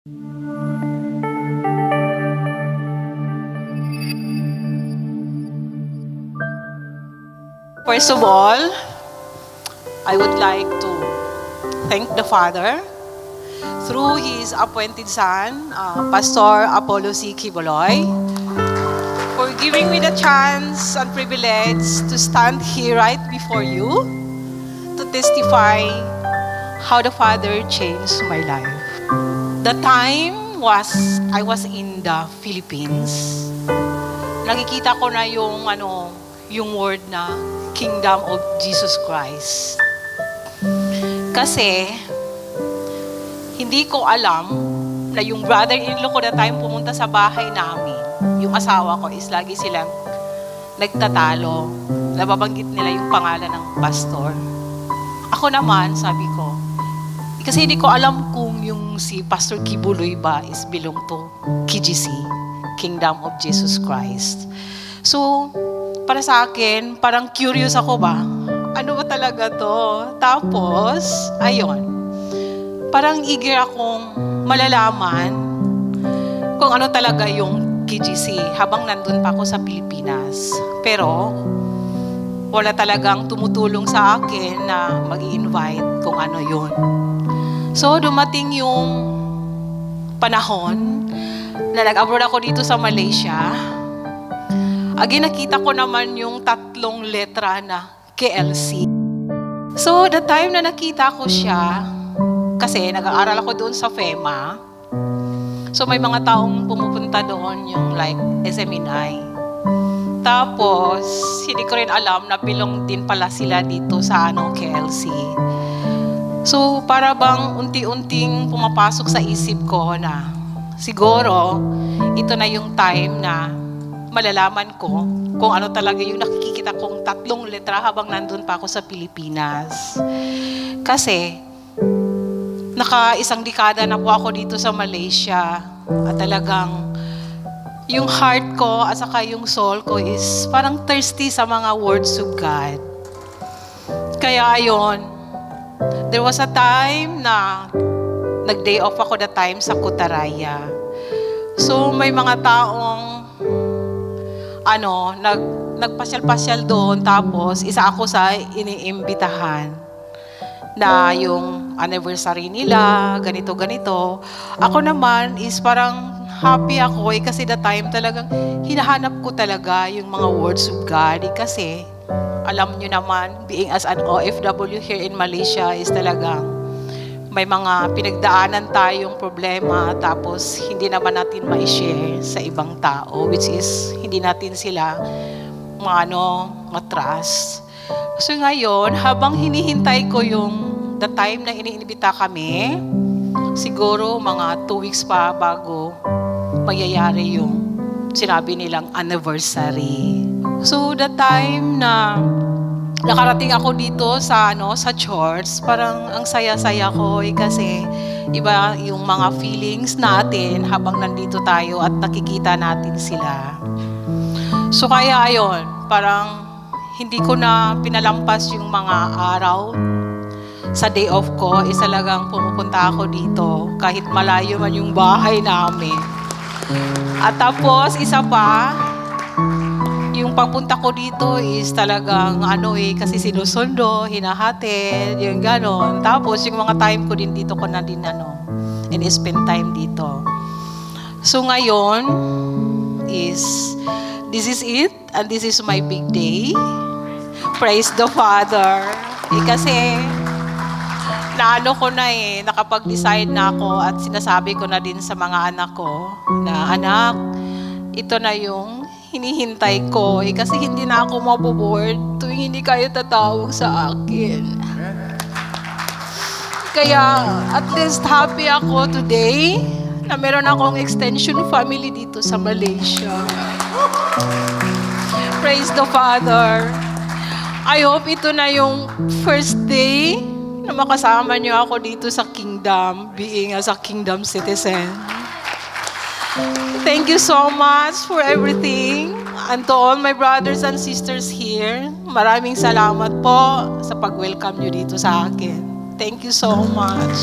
First of all, I would like to thank the Father through His appointed Son, Pastor Apollo C. Quiboloy, for giving me the chance and privilege to stand here right before you to testify how the Father changed my life. The time I was in the Philippines. Nakikita ko na yung word na Kingdom of Jesus Christ. Kasi, hindi ko alam na yung brother-in-law ko na time pumunta sa bahay namin, yung asawa ko is lagi silang nagtatalo. Nababanggit nila yung pangalan ng pastor. Ako naman, sabi ko, kasi hindi ko alam kung yung si Pastor Quiboloy ba is belong to KGC, Kingdom of Jesus Christ. So, para sa akin, parang curious ako ba? Ano ba talaga to? Tapos, ayun. Parang eager akong malalaman kung ano talaga yung KGC habang nandun pa ako sa Pilipinas. Pero, wala talagang tumutulong sa akin na mag-i-invite kung ano yun. So, dumating yung panahon na nag-abroad ako dito sa Malaysia. Again, nakita ko naman yung 3 letra na KLC. So, the time na nakita ko siya, kasi nag-aaral ako doon sa FEMA. So, may mga taong pumupunta doon yung like SMNI. Tapos, hindi ko rin alam na belong din pala sila dito sa KLC. So, para bang unti-unting pumapasok sa isip ko na siguro, ito na yung time na malalaman ko kung ano talaga yung nakikita kong 3 letra habang nandun pa ako sa Pilipinas. Kasi, naka-1 dekada na po ako dito sa Malaysia at talagang yung heart ko at saka yung soul ko is parang thirsty sa mga words of God. Kaya ayon, there was a time na nag-day off ako that time sa Kutaraya. So, may mga taong nagpasyal-pasyal doon, tapos isa ako sa iniimbitahan na yung anniversary nila, ganito-ganito. Ako naman is parang happy ako kasi the time talagang hinahanap ko talaga yung mga words of God kasi alam nyo naman, being as an OFW here in Malaysia is talagang may mga pinagdaanan tayong problema tapos hindi naman natin ma-share sa ibang tao, which is hindi natin sila ma-trust. So ngayon, habang hinihintay ko yung the time na iniimbita kami, siguro mga 2 weeks pa bago mayayari yung sinabi nilang anniversary. So the time na nakarating ako dito sa church, parang ang saya-saya ko kasi iba yung mga feelings natin habang nandito tayo at nakikita natin sila. So kaya ayon, parang hindi ko na pinalampas yung mga araw. Sa day off ko, talagang pumupunta ako dito kahit malayo man yung bahay namin. At tapos isa pa, yung pagpunta ko dito is talagang kasi sinusundo, hinahatid, yung ganon. Tapos yung mga time ko din dito ko na din and spend time dito. So ngayon this is it and this is my big day. Praise the Father. Kasi nakapag-decide na ako at sinasabi ko na din sa mga anak ko na anak, ito na yung hinihintay ko kasi hindi na ako maboboard tuwing hindi kayo tatawag sa akin. Kaya at least happy ako today na meron akong extension family dito sa Malaysia. Praise the Father. I hope ito na yung first day na makasama niyo ako dito sa Kingdom, being as a Kingdom citizen. Thank you so much for everything. And to all my brothers and sisters here, maraming salamat po sa pag-welcome nyo dito sa akin. Thank you so much.